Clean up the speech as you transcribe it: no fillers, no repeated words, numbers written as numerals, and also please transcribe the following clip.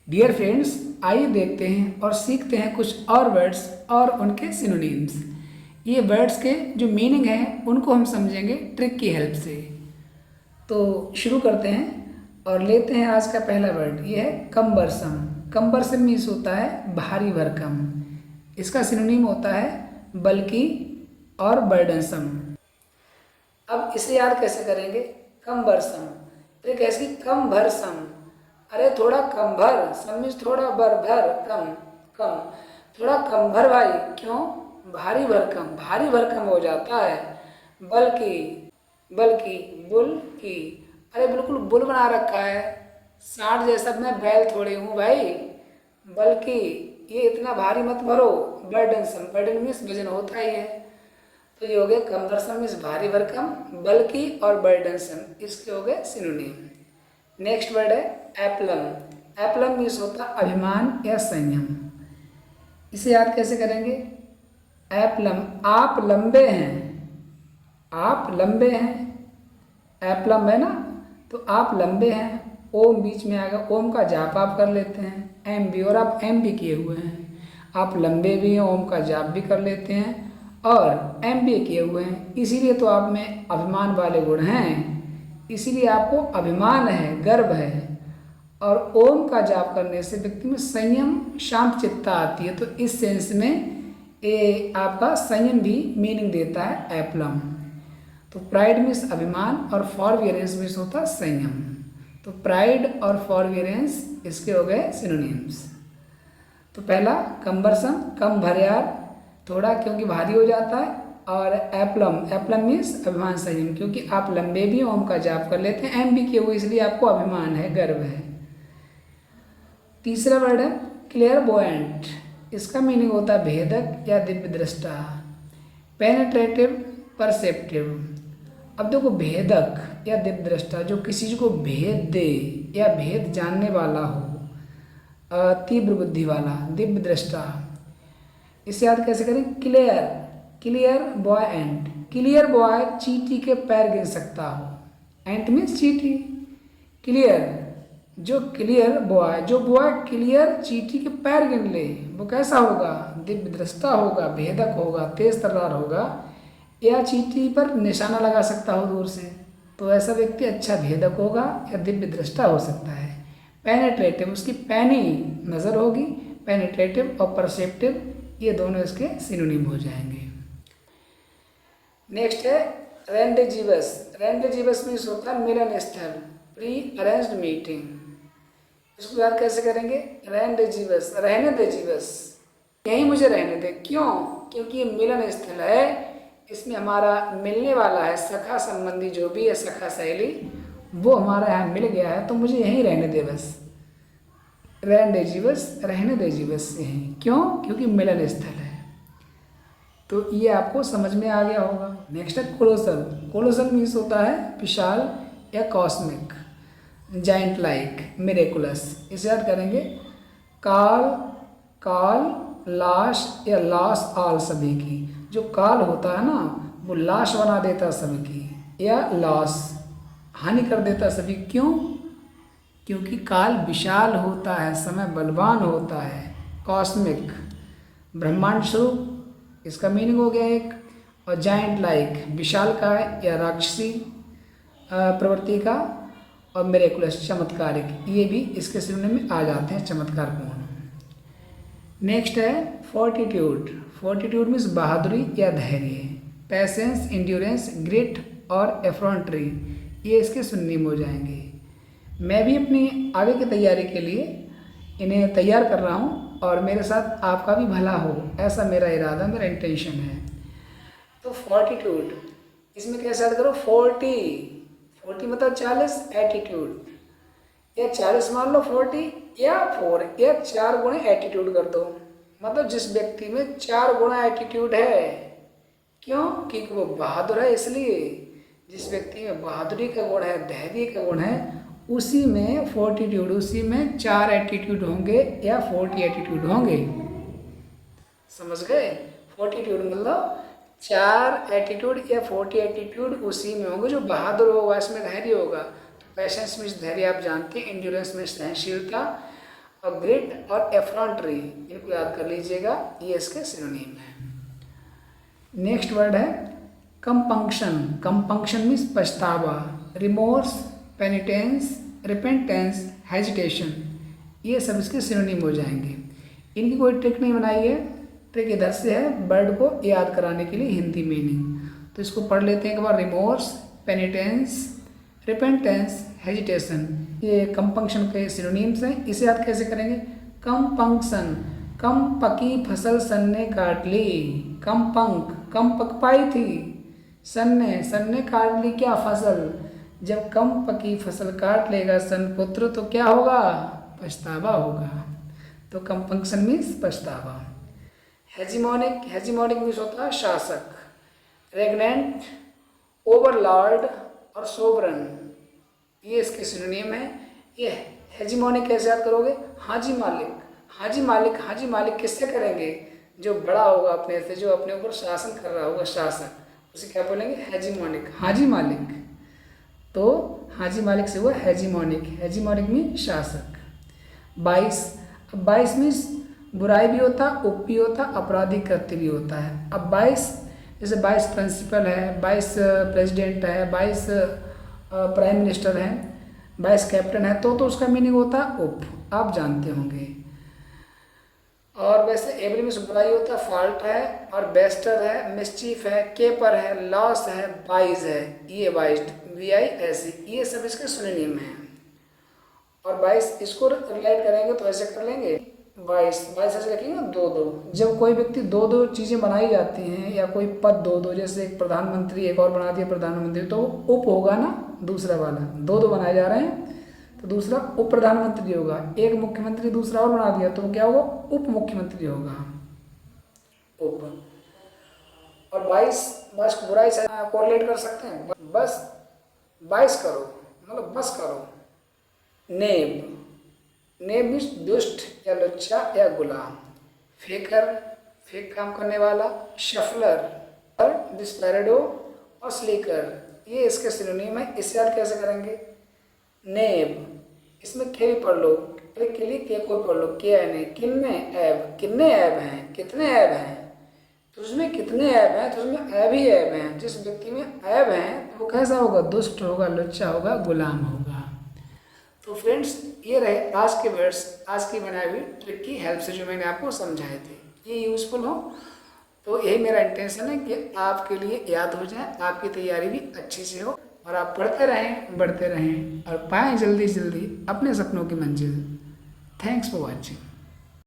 Dear friends, आइए देखते हैं और सीखते हैं कुछ और वर्ड्स और उनके सिनोनिम्स। ये वर्ड्स के जो मीनिंग है उनको हम समझेंगे ट्रिक की हेल्प से। तो शुरू करते हैं और लेते हैं आज का पहला वर्ड। ये है कम्बरसम। कम्बरसम मीन्स होता है भारी भरकम। इसका सिनोनिम होता है बल्कि और बर्डनसम। अब इसे याद कैसे करेंगे? कम्बरसम ट्रिक ऐसी, कम भर सम, अरे थोड़ा कम भर, सम मीन्स थोड़ा भर कम कम, थोड़ा कम भर भाई, क्यों? भारी भरकम, भारी भरकम हो जाता है। बल्कि बल्कि बुल की, अरे बिल्कुल बुल बना रखा है, सांड जैसा, मैं बैल थोड़ी हूँ भाई। बल्कि ये इतना भारी मत भरो। बर्डनसम, बर्डन मीन्स वजन होता ही है। तो ये हो गए कम्बरसम मीन्स भारी भरकम, बल्कि और बर्डनसम इसके हो गए सिनोनिम। नेक्स्ट वर्ड है एप्लम। एप्लम मीन्स होता अभिमान या संयम। इसे याद कैसे करेंगे? एप्लम, आप लंबे हैं, आप लंबे हैं, एप्लम है ना, तो आप लंबे हैं। ओम बीच में आएगा, ओम का जाप आप कर लेते हैं, एम भी, और आप एम भी किए हुए हैं। आप लंबे भी हैं, ओम का जाप भी कर लेते हैं और एम भी किए हुए हैं, इसीलिए तो आप में अभिमान वाले गुण हैं, इसीलिए आपको अभिमान है, गर्व है। और ओम का जाप करने से व्यक्ति में संयम, शांत चित्ता आती है। तो इस सेंस में ये आपका संयम भी मीनिंग देता है एप्लम। तो प्राइड मीन्स अभिमान और फॉरवियरेंस मीन्स होता संयम। तो प्राइड और फॉरवियरेंस इसके हो गए सिनोनिम्स। तो पहला कम्बरसम, कम भर यार, थोड़ा क्योंकि भारी हो जाता है। और एप्लम, एप्लम मीन्स अभिमान संयम, क्योंकि आप लंबे भी ओम का जाप कर लेते हैं, एम भी किए हुए, इसलिए आपको अभिमान है, गर्व है। तीसरा वर्ड है क्लेयरवॉयंट। इसका मीनिंग होता है भेदक या दिव्य दृष्टा। Penetrative, perceptive. अब देखो, भेदक या दिव्य दृष्टा, जो किसी चीज को भेद दे या भेद जानने वाला हो, तीव्र बुद्धि वाला, दिव्य दृष्टा। इसे याद कैसे करें? क्लियर, क्लियर बॉय एंट। क्लियर बॉय चींटी के पैर गिन सकता हो, एंट मीन्स चींटी। क्लियर, जो क्लियर बॉय, जो बॉय क्लियर चींटी के पैर गिन ले, वो कैसा होगा? दिव्य दृष्टा होगा, भेदक होगा, तेज तर्रार होगा, या चींटी पर निशाना लगा सकता हो दूर से। तो ऐसा व्यक्ति अच्छा भेदक होगा या दिव्य दृष्टा हो सकता है। पेनेट्रेटिव, उसकी पैनी नज़र होगी। पेनेट्रेटिव और परसेप्टिव ये दोनों इसके सिनोनिम हो जाएंगे। नेक्स्ट है रेंडेजिवस। रेंडेजिवस मीन्स होता है मिलन स्थल, प्री अरेंज्ड मीटिंग। इसको याद कैसे करेंगे? रेंडेजिवस, रहने दे जीवस, यहीं मुझे रहने दे। क्यों? क्योंकि ये मिलन स्थल है, इसमें हमारा मिलने वाला है, सखा संबंधी जो भी है, सखा सहेली, वो हमारा यहाँ मिल गया है, तो मुझे यहीं रहने दे बस। रेंडेजिवस, रहने दे जीवस यहीं। क्यों? क्योंकि मिलन स्थल है। तो ये आपको समझ में आ गया होगा। नेक्स्ट है कोलोसल। कोलोसल मीन्स होता है विशाल या कॉस्मिक, जाइंट लाइक, मिरेकुलस। इसे याद करेंगे काल, काल, लाश या लाश आल, सभी की। जो काल होता है ना, वो लाश बना देता है सभी की, या लॉस, हानि कर देता है सभी। क्यों? क्योंकि काल विशाल होता है, समय बलवान होता है, कॉस्मिक, ब्रह्मांड स्वरूप, इसका मीनिंग हो गया एक। और जाइंट लाइक, विशाल का या राक्षसी प्रवृत्ति का, और मिरेकुलस, चमत्कारिक, ये भी इसके सिनोनिम में आ जाते हैं, चमत्कारपूर्ण। नेक्स्ट है फोर्टिट्यूड। फोर्टिट्यूड मीन्स बहादुरी या धैर्य। पैसेंस, इंड्योरेंस, ग्रिट और एफ्रॉन्ट्री, ये इसके सिनोनिम हो जाएंगे। मैं भी अपनी आगे की तैयारी के लिए इन्हें तैयार कर रहा हूँ, और मेरे साथ आपका भी भला हो, ऐसा मेरा इरादा, मेरा इंटेंशन है। तो फोर्टिट्यूड, इसमें कैसे ऐड करो? 40 मतलब 40, एटीट्यूड, या 40 मान लो 40, या 4 या 4 गुणे एटीट्यूड कर दो। मतलब जिस व्यक्ति में 4 गुना एटीट्यूड है। क्यों? क्योंकि वो बहादुर है, इसलिए। जिस व्यक्ति में बहादुरी का गुण है, धैर्य का गुण है, उसी में फोर्टिट्यूड, उसी में 4 एटीट्यूड होंगे या 40 एटीट्यूड होंगे। समझ गए? फोर्टिट्यूड मतलब 4 एटीट्यूड या 40 एटीट्यूड उसी में होंगे। जो बहादुर होगा, इसमें धैर्य होगा। पैशंस मीन्स धैर्य, आप जानते हैं। इंड्योरेंस मीन्स सहनशीलता, ग्रिड और एफ्रॉन्ट्री, इनको याद कर लीजिएगा, ये इसके सिनोनिम है। नेक्स्ट वर्ड है कंपंक्शन। कंपंक्शन मीन्स पछतावा, रिमोर्स, पेनिटेंस, रिपेंटेंस, हेजिटेशन, ये सब इसके सिनोनिम हो जाएंगे। इनकी कोई ट्रिक नहीं बनाई है, ट्रिक इधर से है वर्ड को याद कराने के लिए हिंदी मीनिंग। तो इसको पढ़ लेते हैं एक बार। रिमोर्स, पेनिटेंस, रिपेंटेंस, हेजिटेशन, ये कंपंक्शन के सिनोनिम्स हैं। इसे याद कैसे करेंगे? कंपंक्शन, कम पकी फसल सन ने काट ली। कम पक पाई थी, सन ने काट ली क्या? फसल। जब कम पकी फसल काट लेगा सन पुत्र तो क्या होगा? पछतावा होगा। तो कंपंक्शन मीन्स पछतावा। हेजिमोनिक मीन्स होता है शासक। रेगनेंट, ओवरलॉर्ड और सोवरन, ये इसके सिनोनिम है। ये हेजिमोनिक कैसे याद करोगे? हाजी मालिक किससे करेंगे? जो बड़ा होगा अपने से, जो अपने ऊपर शासन कर रहा होगा, शासक, उसे क्या बोलेंगे? हेजिमोनिक, हाजी मालिक। तो हाजी मालिक से हुआ हेजिमोनिक मीन शासक। 22 मीन्स बुराई भी होता, उप भी होता, अपराधी कृत्य भी होता है। अब 22 जैसे 22 प्रिंसिपल है, 22 प्रेसिडेंट है, 22 प्राइम मिनिस्टर है, 22 कैप्टन है, तो उसका मीनिंग होता है उप, आप जानते होंगे। और वैसे एवरी में बुराई होता है, फॉल्ट है, और बेस्टर है, मिसचीफ है, केपर है, लॉस है, वाइज है, ये वाइज्ड, VIS, ये सब इसके सिनोनिम हैं। और 22 इसको रिलेट करेंगे तो ऐसे कर लेंगे, 22 ऐसे रखेंगे 2-2। जब कोई व्यक्ति 2-2 चीज़ें बनाई जाती हैं, या कोई पद 2-2, जैसे एक प्रधानमंत्री एक और बना दिया प्रधानमंत्री, तो उप होगा ना दूसरा वाला। 2-2 बनाए जा रहे हैं तो दूसरा उप प्रधानमंत्री होगा। एक मुख्यमंत्री दूसरा और बना दिया तो क्या होगा? उप मुख्यमंत्री होगा, उप। और 22 को बुराई से कोरिलेट कर सकते हैं, बस 22 करो, मतलब बस करो। नेब मीन्स दुष्ट या लुच्चा या गुलाम। फेकर, फेक काम करने वाला। शफलर, डिस्पैरेडो और स्लीकर, ये इसके सिनोनिम है। इसे याद कैसे करेंगे? नेब, इसमें के भी पढ़ लो, के लिए के को पढ़ लो, के है किनमें ऐब, कितने ऐब हैं, कितने ऐब हैं, तो उसमें कितने ऐब हैं, तो उसमें ऐब ही ऐब हैं। जिस व्यक्ति में ऐब हैं तो वो कैसा होगा? दुष्ट होगा, लुच्चा होगा, गुलाम होगा। तो फ्रेंड्स, ये रहे आज के वर्ड्स, आज की बनाई हुई ट्रिक की हेल्प से जो मैंने आपको समझाए थे। ये यूज़फुल हो तो यही मेरा इंटेंशन है कि आपके लिए याद हो जाए, आपकी तैयारी भी अच्छी से हो, और आप पढ़ते रहें, बढ़ते रहें, और पाएँ जल्दी से जल्दी अपने सपनों की मंजिल। Thanks for watching.